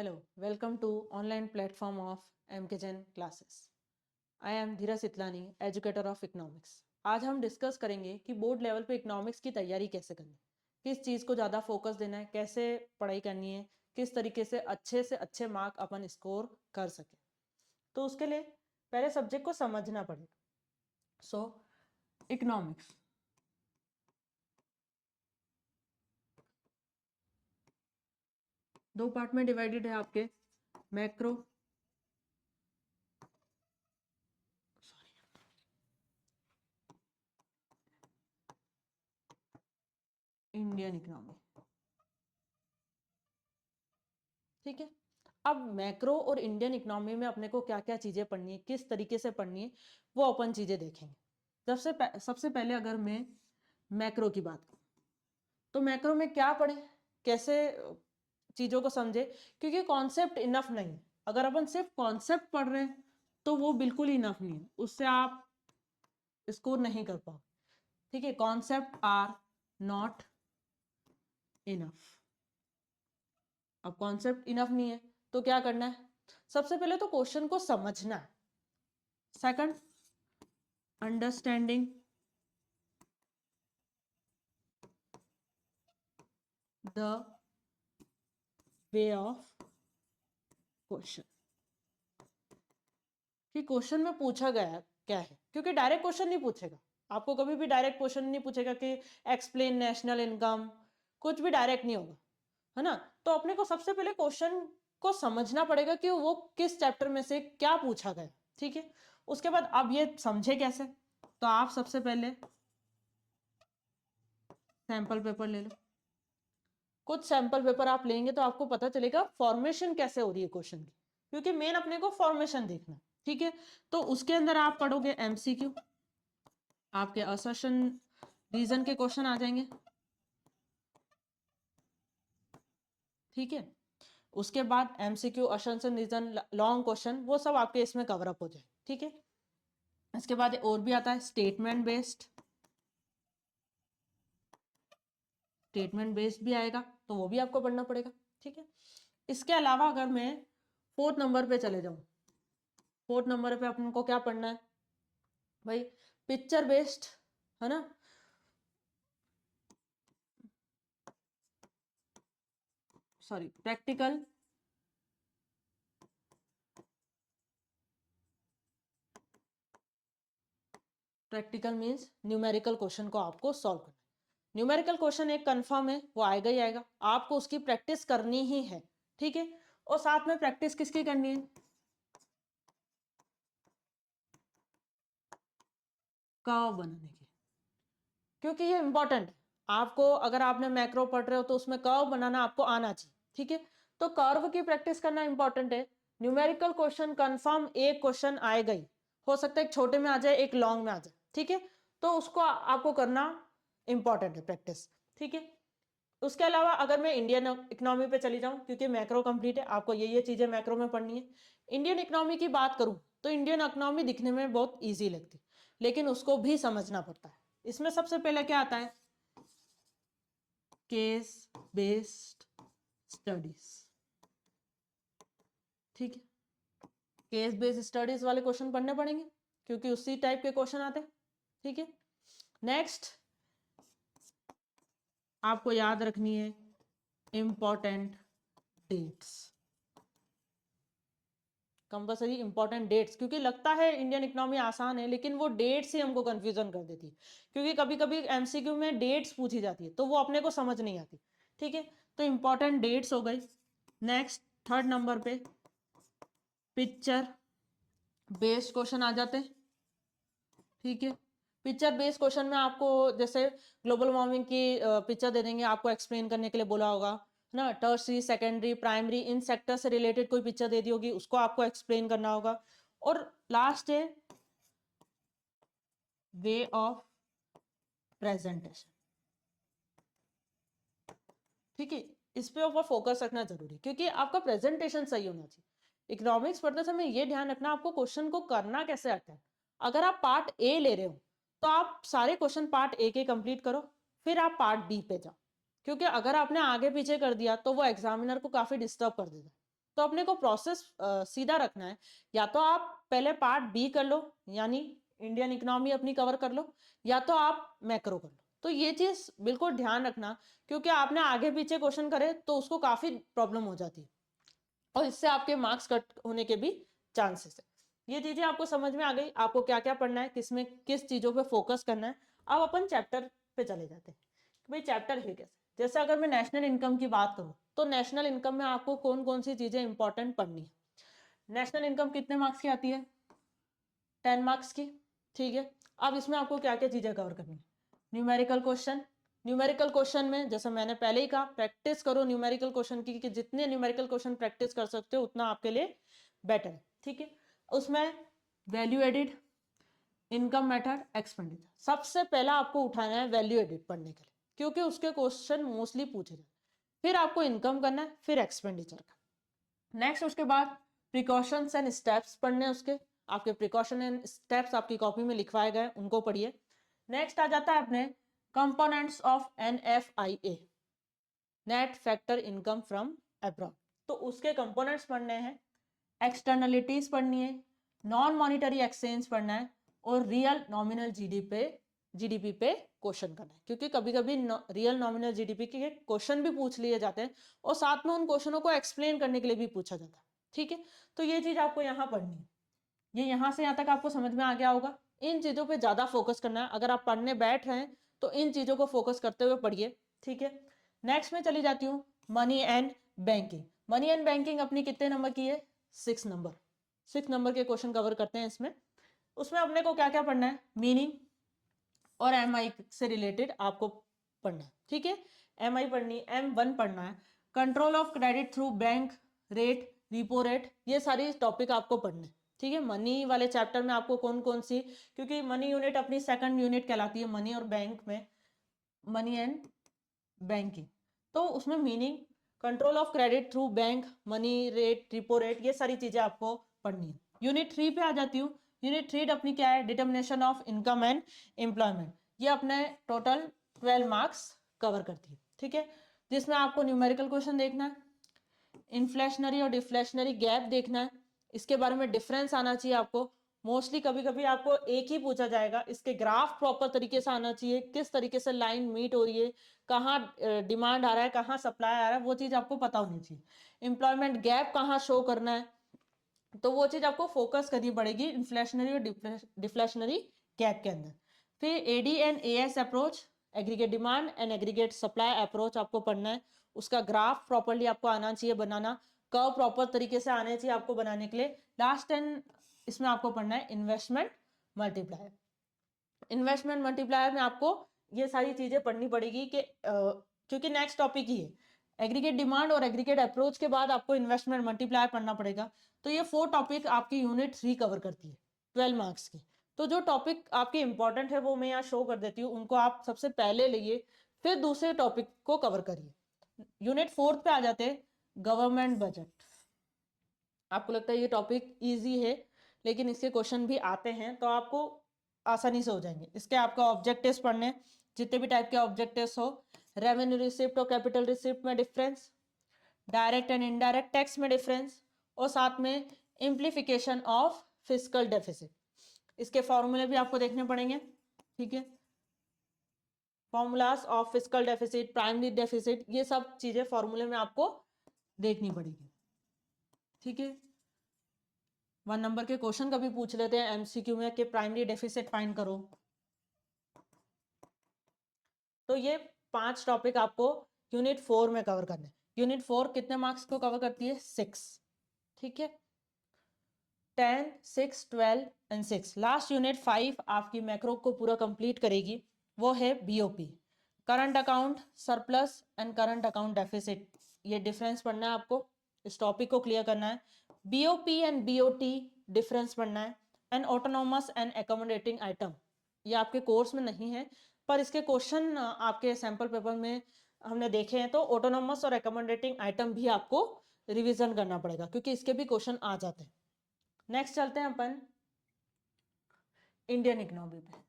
Hello, welcome to online platform of MKGen classes. I am Dheeraj Sitlani, educator of economics. आज हम discuss करेंगे कि board level पे economics की तैयारी कैसे करनी, किस चीज़ को ज़्यादा फोकस देना है, कैसे पढ़ाई करनी है, किस तरीके से अच्छे मार्क अपन स्कोर कर सके। तो उसके लिए पहले सब्जेक्ट को समझना पड़ेगा। सो इकोनॉमिक्स दो पार्ट में डिवाइडेड है आपके, मैक्रो इंडियन इकोनॉमी। ठीक है, अब मैक्रो और इंडियन इकोनॉमी में अपने को क्या क्या चीजें पढ़नी है, किस तरीके से पढ़नी है, वो अपन चीजें देखेंगे। सबसे पहले अगर मैं मैक्रो की बात करूं तो मैक्रो में क्या पढ़े, कैसे चीजों को समझे, क्योंकि कॉन्सेप्ट इनफ नहीं है। अगर अपन सिर्फ कॉन्सेप्ट पढ़ रहे हैं तो वो बिल्कुल इनफ नहीं है, उससे आप स्कोर नहीं कर पाओ। ठीक है, कॉन्सेप्ट आर नॉट इनफ। अब कॉन्सेप्ट इनफ नहीं है तो क्या करना है, सबसे पहले तो क्वेश्चन को समझना है। Second, understanding the way of question, कि क्वेश्चन में पूछा गया क्या है, क्योंकि डायरेक्ट क्वेश्चन नहीं पूछेगा आपको, कभी भी डायरेक्ट क्वेश्चन नहीं पूछेगा कि एक्सप्लेन नेशनल इनकम, कुछ भी डायरेक्ट नहीं होगा, है ना। तो अपने को सबसे पहले क्वेश्चन को समझना पड़ेगा कि वो किस चैप्टर में से क्या पूछा गया। ठीक है, उसके बाद अब ये समझे कैसे, तो आप सबसे पहले सैंपल पेपर ले लो। कुछ सैंपल पेपर आप लेंगे तो आपको पता चलेगा फॉर्मेशन कैसे हो रही है क्वेश्चन की, क्योंकि मेन अपने को फॉर्मेशन देखना है। ठीक है, तो उसके अंदर आप पढ़ोगे एमसीक्यू, आपके असर्शन रीजन के क्वेश्चन आ जाएंगे। ठीक है, उसके बाद MCQ assertion reason long question, वो सब आपके इसमें कवर अप हो जाए। ठीक है, इसके बाद और भी आता है स्टेटमेंट बेस्ड भी आएगा, तो वो भी आपको पढ़ना पड़ेगा। ठीक है, इसके अलावा अगर मैं फोर्थ नंबर पे चले जाऊं, फोर्थ नंबर पे अपन को क्या पढ़ना है भाई, पिक्चर बेस्ड, है ना। Sorry, practical means numerical question को आपको सॉल्व करना है। न्यूमेरिकल क्वेश्चन एक कंफर्म है, वो आएगा ही आएगा, आपको उसकी प्रैक्टिस करनी ही है। ठीक है, और साथ में प्रैक्टिस किसकी करनी है, कर्व बनाने की, क्योंकि ये इंपॉर्टेंट है। आपको अगर आपने मैक्रो पढ़ रहे हो तो उसमें कर्व बनाना आपको आना चाहिए। ठीक है, तो कर्व की प्रैक्टिस करना इंपॉर्टेंट है। न्यूमेरिकल क्वेश्चन कंफर्म एक क्वेश्चन आएगा ही, हो सकता है एक छोटे में आ जाए, एक लॉन्ग में आ जाए। ठीक है, तो उसको आपको करना इंपॉर्टेंट है प्रैक्टिस। ठीक है, उसके अलावा अगर मैं इंडियन इकोनॉमी पे चली जाऊं, क्योंकि मैक्रो कंप्लीट है, आपको ये चीजें मैक्रो में पढ़नी है। इंडियन इकोनॉमी की बात करूं तो इंडियन इकोनॉमी दिखने में बहुत ईजी लगती, लेकिन उसको भी समझना पड़ता है। इसमें सबसे पहले क्या आता है, केस बेस्ड स्टडीज। ठीक है, केस बेस्ड स्टडीज वाले क्वेश्चन पढ़ने पड़ेंगे, क्योंकि उसी टाइप के क्वेश्चन आते हैं। ठीक है, नेक्स्ट आपको याद रखनी है important dates, compulsory important dates, क्योंकि लगता है इंडियन इकोनॉमी आसान है, लेकिन वो डेट्स ही हमको कंफ्यूजन कर देती है, क्योंकि कभी कभी एमसीक्यू में डेट्स पूछी जाती है तो वो अपने को समझ नहीं आती। ठीक है, तो इंपॉर्टेंट डेट्स हो गई। नेक्स्ट थर्ड नंबर पे पिक्चर बेस्ड क्वेश्चन आ जाते हैं। ठीक है, पिक्चर बेस्ड क्वेश्चन में आपको जैसे ग्लोबल वार्मिंग की पिक्चर दे देंगे, आपको एक्सप्लेन करने के लिए बोला होगा, है ना। Tertiary, secondary, primary, in sector से रिलेटेड कोई पिक्चर दे दी होगी, उसको आपको एक्सप्लेन करना होगा। और लास्ट है वे ऑफ प्रेजेंटेशन। ठीक है, इस पे ऊपर फोकस रखना जरूरी, क्योंकि आपका प्रेजेंटेशन सही होना चाहिए। इकोनॉमिक्स पढ़ते समय ये ध्यान रखना आपको क्वेश्चन को करना कैसे आता है। अगर आप पार्ट ए ले रहे हो तो आप सारे क्वेश्चन पार्ट ए के कंप्लीट करो, फिर आप पार्ट बी पे जाओ, क्योंकि अगर आपने आगे पीछे कर दिया तो वो एग्जामिनर को काफी डिस्टर्ब कर देगा। तो अपने को प्रोसेस सीधा रखना है, या तो आप पहले पार्ट बी कर लो, यानी इंडियन इकोनॉमी अपनी कवर कर लो, या तो आप मैक्रो कर लो। तो ये चीज बिल्कुल ध्यान रखना, क्योंकि आपने आगे पीछे क्वेश्चन करे तो उसको काफी प्रॉब्लम हो जाती है और इससे आपके मार्क्स कट होने के भी चांसेस है। ये चीजें आपको समझ में आ गई, आपको क्या क्या पढ़ना है, किसमें किस चीजों पे फोकस करना है। अब अपन चैप्टर पे चले जाते हैं कि भाई चैप्टर है कैसे। जैसे अगर मैं नेशनल इनकम की बात करूं तो नेशनल इनकम में आपको कौन कौन सी चीजें इंपॉर्टेंट पढ़नी है। नेशनल इनकम कितने मार्क्स की आती है? 10 मार्क्स की। ठीक है, अब इसमें आपको क्या क्या चीजें कवर करनी है? Numerical question. न्यूमेरिकल क्वेश्चन में जैसे मैंने पहले ही कहा, प्रैक्टिस करो न्यूमेरिकल क्वेश्चन की, कि जितने न्यूमेरिकल क्वेश्चन प्रैक्टिस कर सकते हो उतना आपके लिए बेटर है। ठीक है, उसमें value added, income method, expenditure, सबसे पहला आपको उठाना है वैल्यू एडिड पढ़ने के लिए, क्योंकि उसके क्वेश्चन मोस्टली पूछे जाते। फिर आपको इनकम करना है, फिर एक्सपेंडिचर का। नेक्स्ट उसके बाद प्रिकॉशंस एंड स्टेप्स पढ़ने हैं उसके, आपके प्रिकॉशन एंड स्टेप्स आपकी कॉपी में लिखवाए गए, उनको पढ़िए। नेक्स्ट आ जाता है अपने components of NFIA, net factor income from abroad. तो उसके कंपोनेंट्स पढ़ने हैं, एक्सटर्नलिटीज पढ़नी है, नॉन मॉनिटरी एक्सचेंज पढ़ना है, और रियल नॉमिनल जीडीपी पे क्वेश्चन करना है, क्योंकि कभी कभी रियल नॉमिनल जीडीपी के क्वेश्चन भी पूछ लिए जाते हैं और साथ में उन क्वेश्चनों को एक्सप्लेन करने के लिए भी पूछा जाता है। ठीक है, तो ये चीज आपको यहाँ पढ़नी है। ये यहाँ से यहाँ तक आपको समझ में आ गया होगा। इन चीजों पे ज्यादा फोकस करना है, अगर आप पढ़ने बैठ रहे हैं तो इन चीजों को फोकस करते हुए पढ़िए। ठीक है, नेक्स्ट में चली जाती हूँ money and banking. Money and banking अपनी कितने नंबर की है? 6 नंबर। 6 नंबर के क्वेश्चन कवर करते हैं इसमें। उसमें अपने को क्या क्या पढ़ना है? मीनिंग और MI से रिलेटेड आपको पढ़ना है। ठीक है, MI पढ़नी, M1 पढ़ना है, control of credit through bank rate, repo rate, ये सारी टॉपिक आपको पढ़ने हैं। ठीक है, मनी वाले चैप्टर में आपको कौन कौन सी, क्योंकि मनी यूनिट अपनी सेकंड यूनिट कहलाती है मनी और बैंक में, मनी एंड बैंकिंग, तो उसमें meaning, control of credit through bank, money rate, repo rate, ये सारी चीजें आपको पढ़नी है। यूनिट 3 पे आ जाती हूँ। यूनिट 3 अपनी क्या है? Determination of income and employment. ये अपने टोटल 12 मार्क्स कवर करती है। ठीक है, जिसमें आपको न्यूमेरिकल क्वेश्चन देखना है, इन्फ्लेशनरी और डिफ्लेशनरी गैप देखना है, इसके बारे में डिफरेंस आना चाहिए आपको। मोस्टली कभी कभी आपको एक ही पूछा जाएगा, इसके ग्राफ प्रॉपर तरीके से आना चाहिए, किस तरीके से लाइन मीट हो रही है, कहाँ डिमांड आ रहा है, कहाँ सप्लाई आ रहा है, वो चीज आपको पता होनी चाहिए। एम्प्लॉयमेंट गैप कहाँ शो करना है, तो वो चीज आपको फोकस करनी पड़ेगी इन्फ्लेशनरी और डिफ्लेशनरी गैप के अंदर। फिर AD and AS approach, aggregate demand and aggregate supply approach आपको पढ़ना है। उसका ग्राफ प्रॉपरली आपको आना चाहिए बनाना, कर्व प्रॉपर तरीके से आने चाहिए आपको बनाने के लिए। लास्ट एंड इसमें आपको पढ़ना है इन्वेस्टमेंट मल्टीप्लायर। इन्वेस्टमेंट मल्टीप्लायर में आपको ये सारी चीजें पढ़नी पड़ेगी कि क्योंकि नेक्स्ट टॉपिक ही है एग्रीगेट डिमांड और एग्रीगेट अप्रोच के बाद आपको इन्वेस्टमेंट मल्टीप्लायर पढ़ना पड़ेगा। तो ये 4 टॉपिक आपकी यूनिट 3 कवर करती है 12 मार्क्स की। तो जो टॉपिक आपके इंपॉर्टेंट है वो मैं यहाँ शो कर देती हूँ, उनको आप सबसे पहले लिए, फिर दूसरे टॉपिक को कवर करिए। यूनिट 4 पे आ जाते हैं गवर्नमेंट बजट। आपको लगता है ये टॉपिक इजी है, लेकिन इसके क्वेश्चन भी आते हैं तो आपको आसानी से हो जाएंगे। इसके आपका ऑब्जेक्टिव्स पढ़ने, जितने भी टाइप के ऑब्जेक्टिव्स हो, रेवेन्यू रिसिप्ट और कैपिटल रिसिप्ट में difference, direct and indirect tax में डिफरेंस, और साथ में इम्प्लीफिकेशन ऑफ फिस्कल डेफिसिट। इसके फॉर्मूले भी आपको देखने पड़ेंगे। ठीक है, formulas of fiscal deficit, primary deficit, ये सब चीजें फॉर्मूले में आपको देखनी पड़ेगी। ठीक है, 1 नंबर के क्वेश्चन कभी पूछ लेते हैं MCQ में कि प्राइमरी डेफिसिट फाइंड करो। तो ये 5 टॉपिक आपको यूनिट 4 में कवर करने। यूनिट 4 कितने मार्क्स को कवर करती है? 6। ठीक है, 10, 6, 12 एंड 6। लास्ट यूनिट 5 आपकी मैक्रो को पूरा कंप्लीट करेगी, वो है BOP, current account surplus and current account deficit. ये डिफरेंस पढ़ना है आपको, इस टॉपिक को क्लियर करना है। BOP एंड BOT डिफरेंस पढ़ना है, and autonomous and accommodating item, ये आपके कोर्स में नहीं है पर इसके क्वेश्चन आपके सैंपल पेपर में हमने देखे हैं। तो ऑटोनोमस और एकोमोडेटिंग आइटम भी आपको रिवीजन करना पड़ेगा, क्योंकि इसके भी क्वेश्चन आ जाते हैं। नेक्स्ट चलते हैं अपन इंडियन इकोनॉमी पे।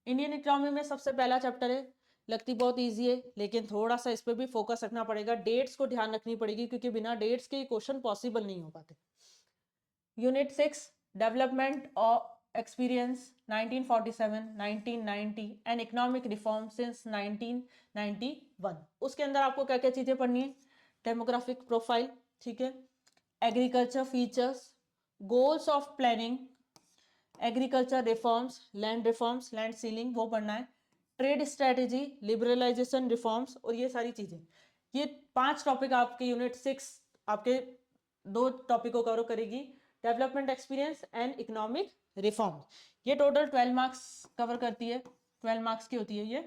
इंडियन इकोनॉमी में सबसे पहला चैप्टर है लगती बहुत इजी है, लेकिन थोड़ा सा इस पर भी फोकस रखना पड़ेगा, डेट्स को ध्यान रखनी पड़ेगी, क्योंकि बिना डेट्स के क्वेश्चन पॉसिबल नहीं हो पाते। Unit 6 development of experience 1947 1990 and economic reform since 1991। उसके अंदर आपको क्या क्या चीजें पढ़नी है? डेमोग्राफिक प्रोफाइल, ठीक है, agriculture features, goals of planning, agriculture reforms, land ceiling वो पढ़ना है, ट्रेड स्ट्रेटेजी, लिबरलाइजेशन रिफॉर्म्स, और ये सारी चीजें। ये 5 टॉपिक आपके यूनिट 6 आपके 2 टॉपिक को कवर करेगी, development experience and economic reform. ये टोटल 12 मार्क्स कवर करती है, 12 मार्क्स की होती है ये।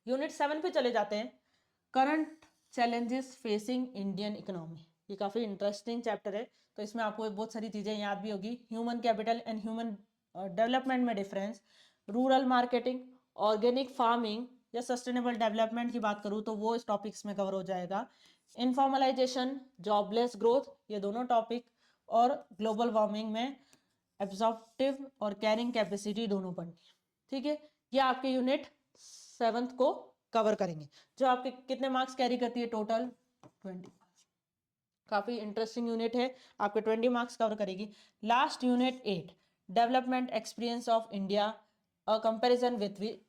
यूनिट 7 पे चले जाते हैं, current challenges facing Indian economy. ये काफी इंटरेस्टिंग चैप्टर है, तो इसमें आपको बहुत सारी चीजें याद भी होगी। Human capital and human development में difference, rural marketing, organic farming या सस्टेनेबल डेवलपमेंट की बात करूँ तो वो इस टॉपिक्स में कवर हो जाएगा। इनफॉर्मलाइजेशन, जॉबलेस ग्रोथ, ये दोनों टॉपिक, और ग्लोबल वार्मिंग में एब्जॉर्प्टिव और कैरिंग कैपेसिटी दोनों पढ़नी है, ठीक है। ये आपके यूनिट 7 को कवर करेंगे, जो आपके कितने मार्क्स कैरी करती है? टोटल 20। काफी इंटरेस्टिंग यूनिट है, आपके 20 मार्क्स कवर करेगी। Last unit 8 development experience of India, a comparison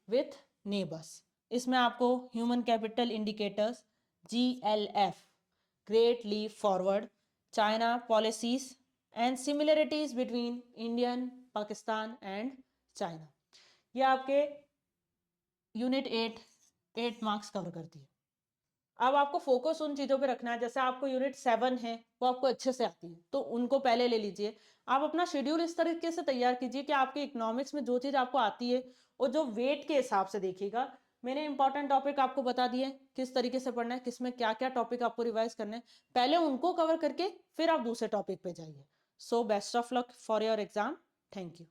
with neighbours. इसमें आपको human capital indicators, GLF, great leap forward, China policies and similarities between Indian, Pakistan and China, ये आपके यूनिट 8 मार्क्स कवर करती है। अब आपको फोकस उन चीजों पे रखना है, जैसे आपको यूनिट 7 है वो आपको अच्छे से आती है, तो उनको पहले ले लीजिए। आप अपना शेड्यूल इस तरीके से तैयार कीजिए कि आपके इकोनॉमिक्स में जो चीज आपको आती है और जो वेट के हिसाब से देखिएगा। मैंने इंपॉर्टेंट टॉपिक आपको बता दिए किस तरीके से पढ़ना है, किसमें क्या क्या टॉपिक आपको रिवाइज करना है, पहले उनको कवर करके फिर आप दूसरे टॉपिक पे जाइए। So best of luck for your exam. Thank you.